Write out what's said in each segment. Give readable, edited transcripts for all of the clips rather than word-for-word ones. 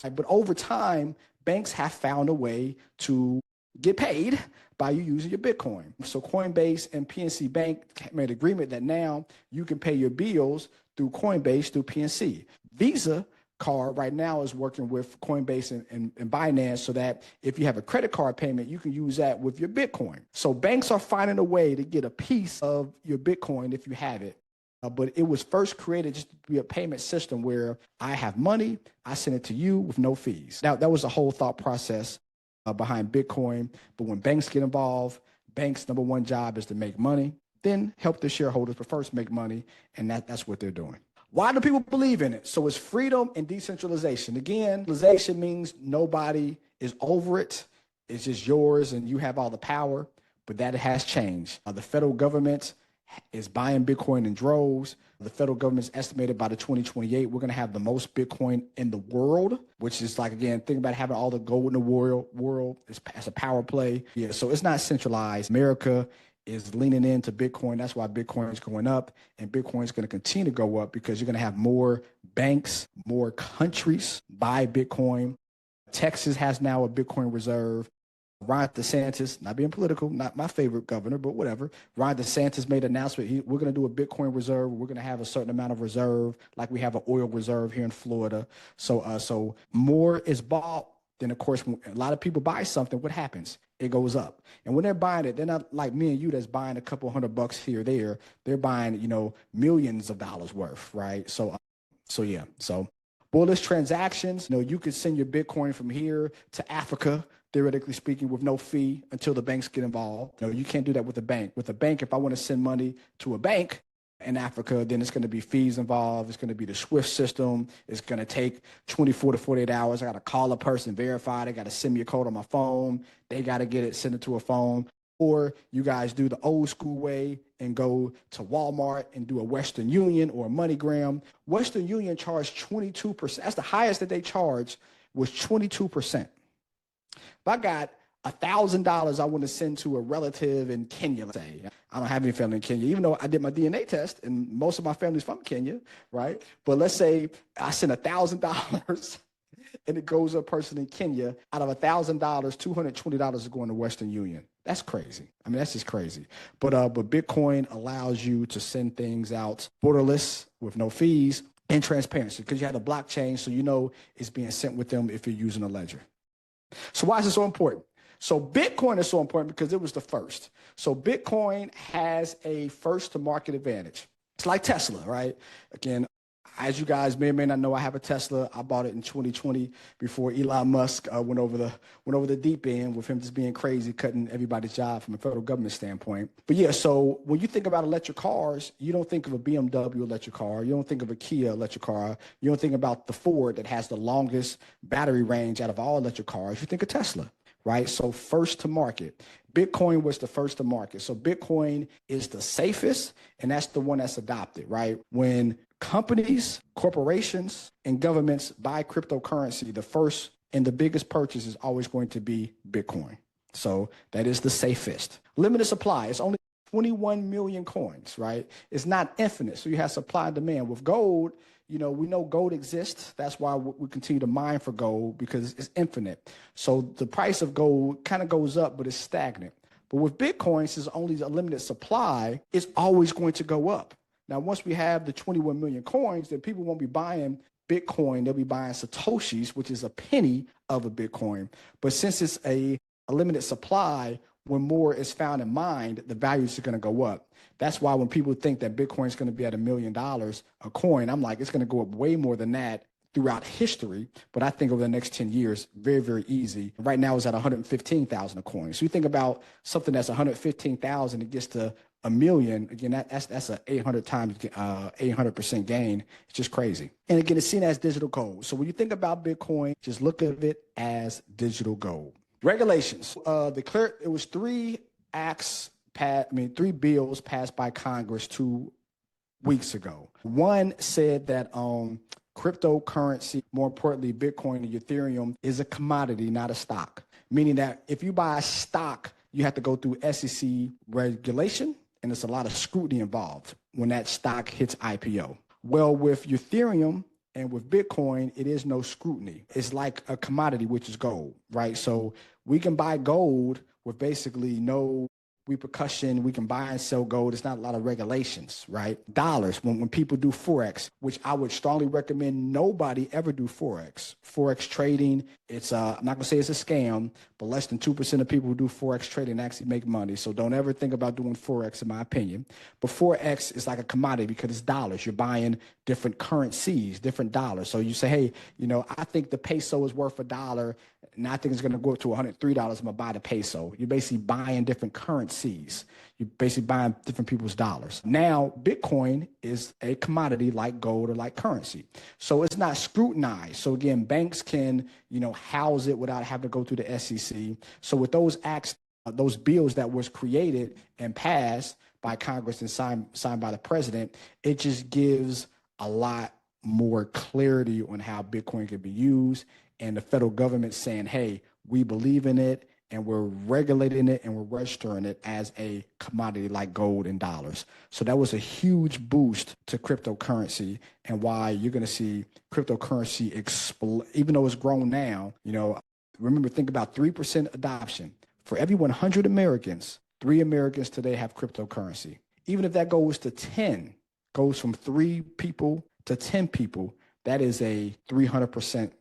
Right? But over time, banks have found a way to get paid by you using your Bitcoin. So Coinbase and PNC Bank made an agreement that now you can pay your bills through Coinbase, through PNC. Visa card right now is working with Coinbase and Binance so that if you have a credit card payment, you can use that with your Bitcoin. So banks are finding a way to get a piece of your Bitcoin if you have it. But it was first created just to be a payment system where I have money, I send it to you with no fees. Now, that was the whole thought process behind Bitcoin. But when banks get involved, banks' number one job is to make money, then help their shareholders, but first make money. And that's what they're doing. Why do people believe in it? So it's freedom and decentralization. Again, decentralization means nobody is over it. It's just yours and you have all the power, but that has changed. The federal government is buying Bitcoin in droves. The federal government's estimated by the 2028, we're going to have the most Bitcoin in the world, which is like, again, think about having all the gold in the world as a power play. Yeah, so it's not centralized. America is leaning into Bitcoin. That's why Bitcoin is going up, and Bitcoin is going to continue to go up because you're going to have more banks, more countries buy Bitcoin. Texas has now a Bitcoin reserve. Ron DeSantis, not being political, not my favorite governor, but whatever. Ron DeSantis made an announcement. We're going to do a Bitcoin reserve. We're going to have a certain amount of reserve, like we have an oil reserve here in Florida. So more is bought. Then, of course, when a lot of people buy something, what happens? It goes up. And when they're buying it, they're not like me and you that's buying a couple $100 here or there. They're buying, millions of dollars worth, right? So yeah. So borderless transactions, you could send your Bitcoin from here to Africa, theoretically speaking, with no fee until the banks get involved. You can't do that with a bank. With a bank, if I want to send money to a bank in Africa, then it's going to be fees involved. It's going to be the SWIFT system. It's going to take 24 to 48 hours. I got to call a person, verify. They got to send me a code on my phone. They got to get it, send it to a phone. Or you guys do the old school way and go to Walmart and do a Western Union or a MoneyGram. Western Union charged 22%. That's the highest that they charge, was 22%. If I got $1,000 I want to send to a relative in Kenya, let's say. I don't have any family in Kenya, even though I did my DNA test and most of my family's from Kenya, right? But let's say I send $1,000 and it goes to a person in Kenya. Out of $1,000, $220 is going to Western Union. That's crazy. I mean, that's just crazy. But Bitcoin allows you to send things out borderless with no fees and transparency because you have the blockchain, so it's being sent with them if you're using a ledger. So why is it so important? So Bitcoin is so important because it was the first. So Bitcoin has a first to market advantage. It's like Tesla, right? Again, as you guys may or may not know, I have a Tesla. I bought it in 2020 before Elon Musk went over the deep end with him just being crazy, cutting everybody's job from a federal government standpoint. But yeah, so when you think about electric cars, you don't think of a BMW electric car. You don't think of a Kia electric car. You don't think about the Ford that has the longest battery range out of all electric cars. You think of Tesla. Right? So first to market. Bitcoin was the first to market. So Bitcoin is the safest, and that's the one that's adopted, right? When companies, corporations, and governments buy cryptocurrency, the first and the biggest purchase is always going to be Bitcoin. So that is the safest. Limited supply. It's only 21 million coins, right? It's not infinite. So you have supply and demand. With gold, we know gold exists. That's why we continue to mine for gold because it's infinite. So the price of gold kind of goes up, but it's stagnant. But with Bitcoin, since it's only a limited supply, it's always going to go up. Now, once we have the 21 million coins, then people won't be buying Bitcoin. They'll be buying Satoshis, which is a penny of a Bitcoin. But since it's a limited supply, when more is found and mined, the values are going to go up. That's why when people think that Bitcoin is going to be at $1 million a coin, I'm like, it's going to go up way more than that throughout history. But I think over the next 10 years, very, very easy. Right now it's at 115,000 a coin. So you think about something that's 115,000, it gets to $1 million. Again, that's a 800% gain. It's just crazy. And again, it's seen as digital gold. So when you think about Bitcoin, just look at it as digital gold. Regulations. It was three bills passed by Congress 2 weeks ago. One said that cryptocurrency, more importantly, Bitcoin and Ethereum, is a commodity, not a stock. Meaning that if you buy a stock, you have to go through SEC regulation, and there's a lot of scrutiny involved when that stock hits IPO. Well, with Ethereum And with Bitcoin, it is no scrutiny. It's like a commodity, which is gold, right? So we can buy gold with basically no repercussion. We can buy and sell gold. It's not a lot of regulations, right? Dollars, when people do Forex, which I would strongly recommend nobody ever do Forex. Forex trading, it's I'm not gonna say it's a scam, but less than 2% of people who do Forex trading actually make money. So don't ever think about doing Forex, in my opinion. But Forex is like a commodity because it's dollars. You're buying different currencies, different dollars. So you say, hey, I think the peso is worth $1, and I think it's going to go up to $103. I'm going to buy the peso. You're basically buying different currencies. You're basically buying different people's dollars. Now, Bitcoin is a commodity like gold or like currency. So it's not scrutinized. So again, banks can, house it without having to go through the SEC. So with those acts, those bills that was created and passed by Congress and signed by the president, it just gives a lot more clarity on how Bitcoin can be used, and the federal government saying, hey, we believe in it and we're regulating it and we're registering it as a commodity like gold and dollars. So that was a huge boost to cryptocurrency, and why you're going to see cryptocurrency explode, even though it's grown now. Remember, think about 3% adoption. For every 100 Americans, 3 Americans today have cryptocurrency. Even if that goes to 10, goes from 3 people to 10 people, that is a 300%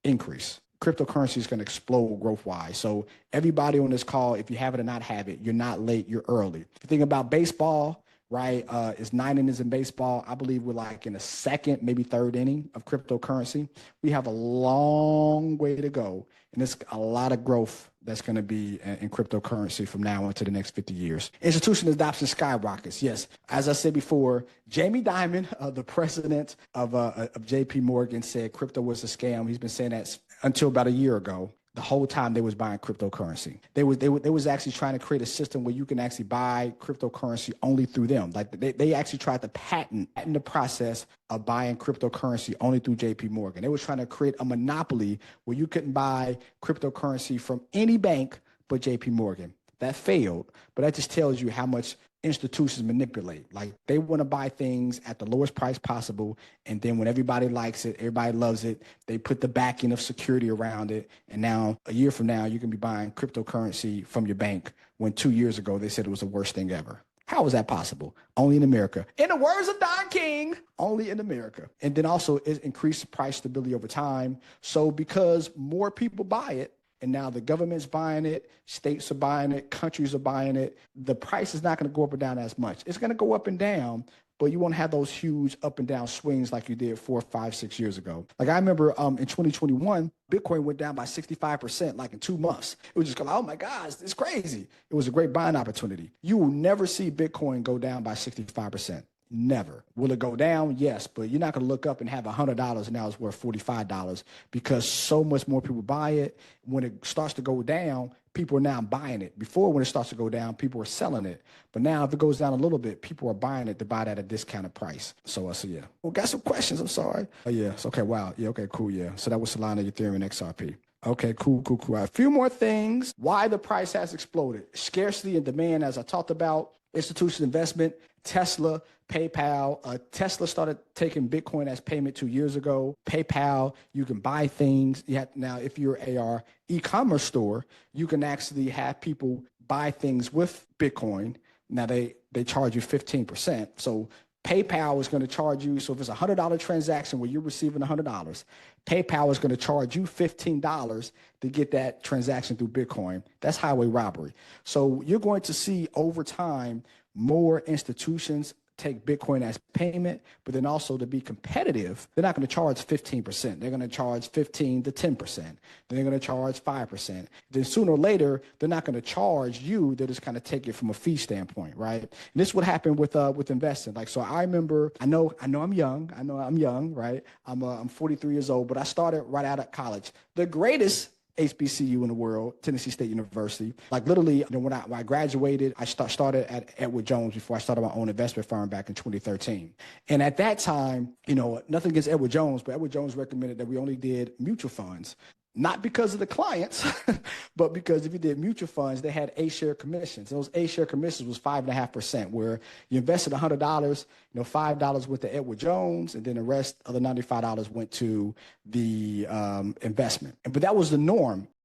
increase. Cryptocurrency is going to explode growth-wise. So everybody on this call, if you have it or not have it, you're not late, you're early. If you think about baseball, right, it's 9 innings in baseball. I believe we're like in the second, maybe third inning of cryptocurrency. We have a long way to go, and there's a lot of growth that's going to be in cryptocurrency from now on to the next 50 years. Institutional adoption skyrockets. Yes, as I said before, Jamie Dimon, the president of JP Morgan, said crypto was a scam. He's been saying that until about a year ago. The whole time they was buying cryptocurrency. They was actually trying to create a system where you can actually buy cryptocurrency only through them. Like they actually tried to patent the process of buying cryptocurrency only through JP Morgan. They was trying to create a monopoly where you couldn't buy cryptocurrency from any bank but JP Morgan. That failed, but that just tells you how much institutions manipulate. Like they want to buy things at the lowest price possible, and then when everybody likes it, everybody loves it, they put the backing of security around it, and now a year from now you can be buying cryptocurrency from your bank when 2 years ago they said it was the worst thing ever. How is that possible? Only in America. In the words of Don King, only in America. And then also it increased price stability over time. So because more people buy it, and now the government's buying it, states are buying it, countries are buying it, the price is not going to go up or down as much. It's going to go up and down, but you won't have those huge up and down swings like you did 4, 5, 6 years ago. Like I remember in 2021, Bitcoin went down by 65% like in 2 months. It was just like, oh my gosh, it's crazy. It was a great buying opportunity. You will never see Bitcoin go down by 65%. Never. Will it go down? Yes, but you're not going to look up and have $100 and now it's worth $45 because so much more people buy it. When it starts to go down, people are now buying it. Before, when it starts to go down, people were selling it. But now if it goes down a little bit, people are buying it to buy it at a discounted price. So yeah. Well, got some questions. I'm sorry. Oh, yes. Okay. Wow. Yeah. Okay, cool. Yeah. So that was Solana, Ethereum, and XRP. Okay, cool. A few more things. Why the price has exploded. Scarcity and demand, as I talked about. Institutional investment, Tesla, PayPal. Tesla started taking Bitcoin as payment 2 years ago. PayPal, you can buy things. Now, if you're a e-commerce store, you can actually have people buy things with Bitcoin. Now, they charge you 15%. So PayPal is going to charge you. So if it's a $100 transaction where you're receiving $100, PayPal is going to charge you $15 to get that transaction through Bitcoin. That's highway robbery. So you're going to see over time more institutions take Bitcoin as payment, but then also to be competitive, they're not going to charge 15%. They're going to charge 15 to 10%. Then they're going to charge 5%. Then sooner or later, they're not going to charge you. They'll just kind of take it from a fee standpoint, right? And this is what happened with investing. Like, so I remember, I know I'm young, right? I'm 43 years old, but I started right out of college. The greatest HBCU in the world, Tennessee State University. Like literally, when I graduated, I started at Edward Jones before I started my own investment firm back in 2013. And at that time, nothing against Edward Jones, but Edward Jones recommended that we only did mutual funds. not because of the clients, but because if you did mutual funds, they had A-share commissions. Those A-share commissions was 5.5%, where you invested $100, $5 went to Edward Jones, and then the rest of the $95 went to the investment. But that was the norm.